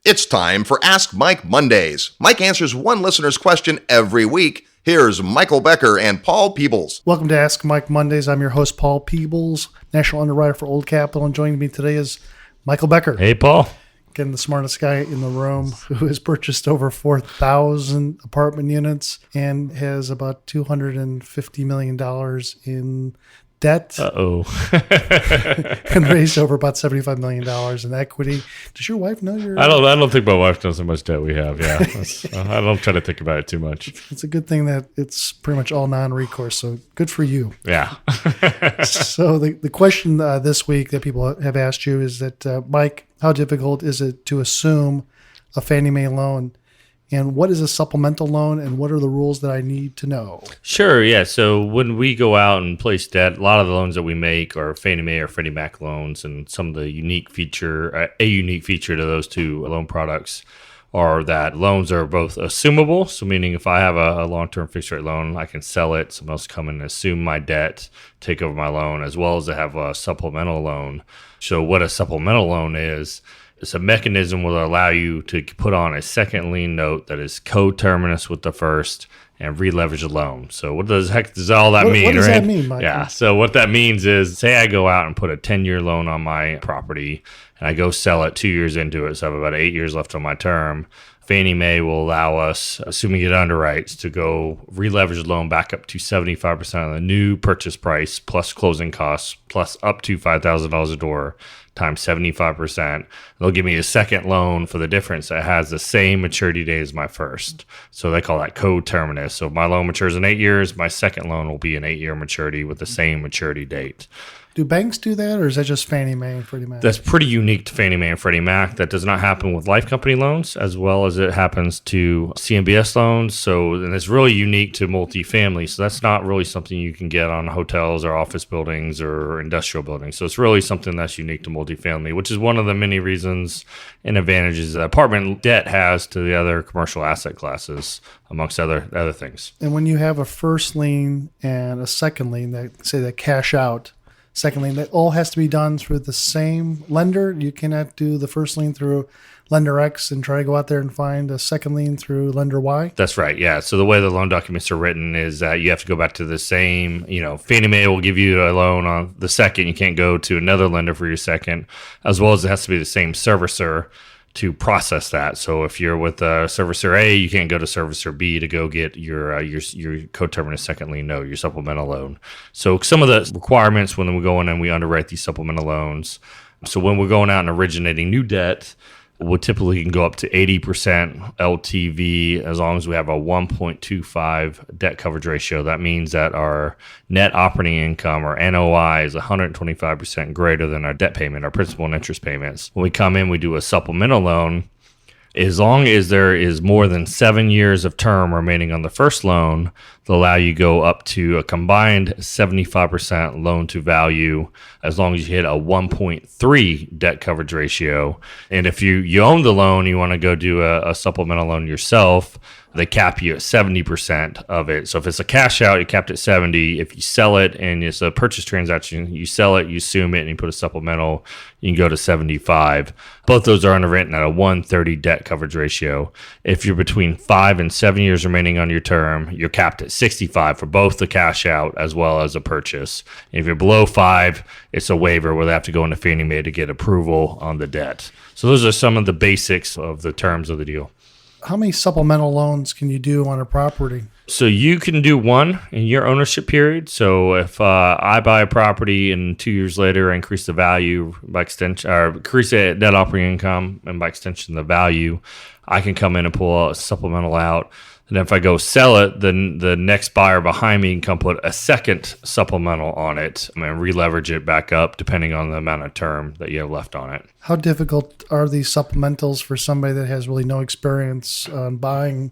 It's time for Ask Mike Mondays. Mike answers one listener's question every week. Here's Michael Becker and Paul Peebles. Welcome to Ask Mike Mondays. I'm your host, Paul Peebles, National Underwriter for Old Capital, and joining me today is Michael Becker. Hey, Paul. Again, the smartest guy in the room, who has purchased over 4,000 apartment units and has about $250 million in debt. And raised over about $75 million in equity. Does your wife know you're... I don't think my wife knows how much debt we have. Yeah, I don't try to think about it too much. It's a good thing that it's pretty much all non-recourse, so good for you. Yeah. So the question this week that people have asked you is that, Mike, how difficult is it to assume a Fannie Mae loan? And what is a supplemental loan, and what are the rules that I need to know? Sure, yeah. So when we go out and place debt, a lot of the loans that we make are Fannie Mae or Freddie Mac loans, and some of the a unique feature to those two loan products are that loans are both assumable. So meaning if I have a long-term fixed rate loan, I can sell it, someone else come in and assume my debt, take over my loan, as well as I have a supplemental loan. So what a supplemental loan is, it's a mechanism will allow you to put on a second lien note that is coterminous with the first and re-leverage the loan. So what the heck does all that mean? What does right? that mean, Mike? Yeah. So what that means is, say I go out and put a 10-year loan on my property and I go sell it 2 years into it. So I have about 8 years left on my term. Fannie Mae will allow us, assuming it underwrites, to go re-leverage the loan back up to 75% of the new purchase price plus closing costs plus up to $5,000 a door times 75%. They'll give me a second loan for the difference that has the same maturity date as my first. So they call that coterminous. So if my loan matures in 8 years, my second loan will be an 8-year maturity with the same maturity date. Do banks do that, or is that just Fannie Mae and Freddie Mac? That's pretty unique to Fannie Mae and Freddie Mac. That does not happen with life company loans, as well as it happens to CMBS loans. So, and it's really unique to multifamily. So that's not really something you can get on hotels or office buildings or industrial buildings. So it's really something that's unique to multifamily, which is one of the many reasons and advantages that apartment debt has to the other commercial asset classes, amongst other things. And when you have a first lien and a second lien, that cash out, second lien, that all has to be done through the same lender. You cannot do the first lien through lender X and try to go out there and find a second lien through lender Y. That's right. Yeah. So the way the loan documents are written is that you have to go back to the same, Fannie Mae will give you a loan on the second. You can't go to another lender for your second, as well as it has to be the same servicer to process that. So if you're with servicer A, you can't go to servicer B to go get your coterminous second lien note, your supplemental loan. So some of the requirements when we go in and we underwrite these supplemental loans. So when we're going out and originating new debt, we typically can go up to 80% LTV as long as we have a 1.25 debt coverage ratio. That means that our net operating income, or NOI, is 125% greater than our debt payment, our principal and interest payments. When we come in, we do a supplemental loan. As long as there is more than 7 years of term remaining on the first loan, they'll allow you to go up to a combined 75% loan to value, as long as you hit a 1.3 debt coverage ratio. And if you own the loan, you want to go do a supplemental loan yourself, they cap you at 70% of it. So if it's a cash out, you're capped at 70. If you sell it and it's a purchase transaction, you sell it, you assume it, and you put a supplemental, you can go to 75. Both those are underwritten at a 130 debt coverage ratio. If you're between 5 and 7 years remaining on your term, you're capped at 65 for both the cash out as well as a purchase. And if you're below 5, it's a waiver where they have to go into Fannie Mae to get approval on the debt. So those are some of the basics of the terms of the deal. How many supplemental loans can you do on a property? So you can do one in your ownership period. So if I buy a property and 2 years later I increase the value by extension, or increase the net operating income and by extension the value, I can come in and pull a supplemental out. And if I go sell it, then the next buyer behind me can come put a second supplemental on it and re-leverage it back up depending on the amount of term that you have left on it. How difficult are these supplementals for somebody that has really no experience on buying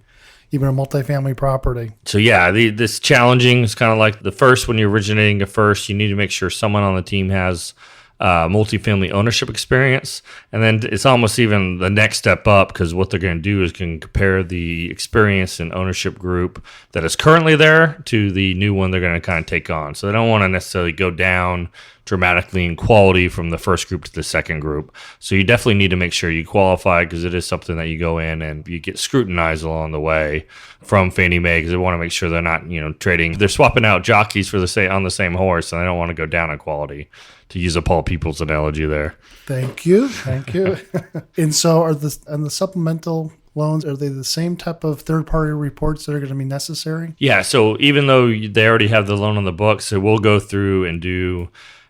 even a multifamily property? So yeah, this challenging is kind of like the first. When you're originating a first, you need to make sure someone on the team has multifamily ownership experience. And then it's almost even the next step up, because what they're going to do is can compare the experience and ownership group that is currently there to the new one they're going to kind of take on. So they don't want to necessarily go down dramatically in quality from the first group to the second group. So you definitely need to make sure you qualify, because it is something that you go in and you get scrutinized along the way from Fannie Mae, because they want to make sure they're not, trading. They're swapping out jockeys for on the same horse, and they don't want to go down in quality, to use a Paul Peoples analogy there. Thank you. And so on the supplemental loans, are they the same type of third-party reports that are going to be necessary? Yeah, so even though they already have the loan on the books, so we'll go through and do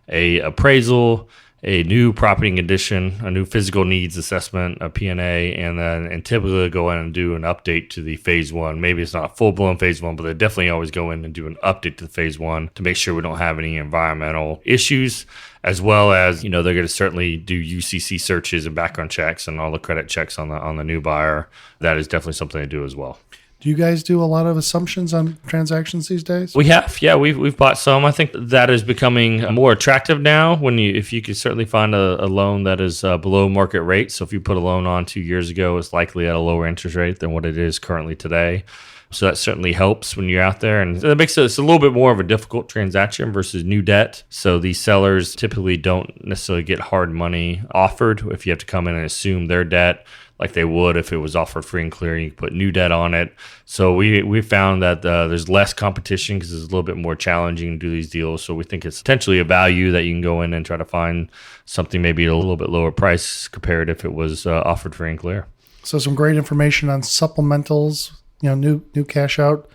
a appraisal, a new property condition, a new physical needs assessment, a P&A, and typically go in and do an update to the phase one. Maybe it's not a full-blown phase one, but they definitely always go in and do an update to the phase one to make sure we don't have any environmental issues, as well as, they're going to certainly do UCC searches and background checks and all the credit checks on the new buyer. That is definitely something they do as well. Do you guys do a lot of assumptions on transactions these days? We have, yeah. We've bought some. I think that is becoming more attractive now. If you could certainly find a loan that is below market rate. So if you put a loan on 2 years ago, it's likely at a lower interest rate than what it is currently today. So that certainly helps when you're out there, and that makes it's a little bit more of a difficult transaction versus new debt. So these sellers typically don't necessarily get hard money offered if you have to come in and assume their debt, like they would if it was offered free and clear. You can put new debt on it. So we found that there's less competition, because it's a little bit more challenging to do these deals. So we think it's potentially a value that you can go in and try to find something maybe at a little bit lower price compared if it was offered free and clear. So some great information on supplementals, new cash out,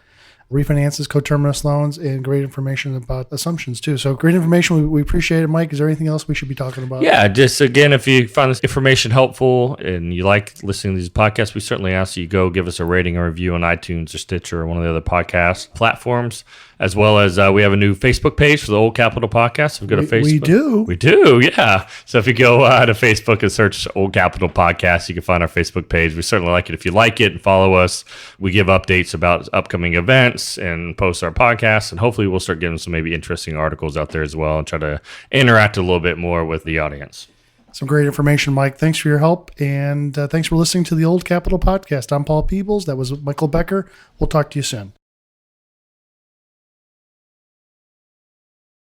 refinances, coterminous loans, and great information about assumptions too. So great information. We appreciate it, Mike. Is there anything else we should be talking about? Yeah, just again, if you find this information helpful and you like listening to these podcasts, we certainly ask you go give us a rating or review on iTunes or Stitcher or one of the other podcast platforms, as well as we have a new Facebook page for the Old Capital Podcast. We've got a Facebook. We do, yeah. So if you go to Facebook and search Old Capital Podcast, you can find our Facebook page. We certainly like it if you like it and follow us. We give updates about upcoming events and post our podcasts, and hopefully we'll start getting some maybe interesting articles out there as well and try to interact a little bit more with the audience. Some great information, Mike. Thanks for your help, and thanks for listening to the Old Capital Podcast. I'm Paul Peebles. That was Michael Becker. We'll talk to you soon.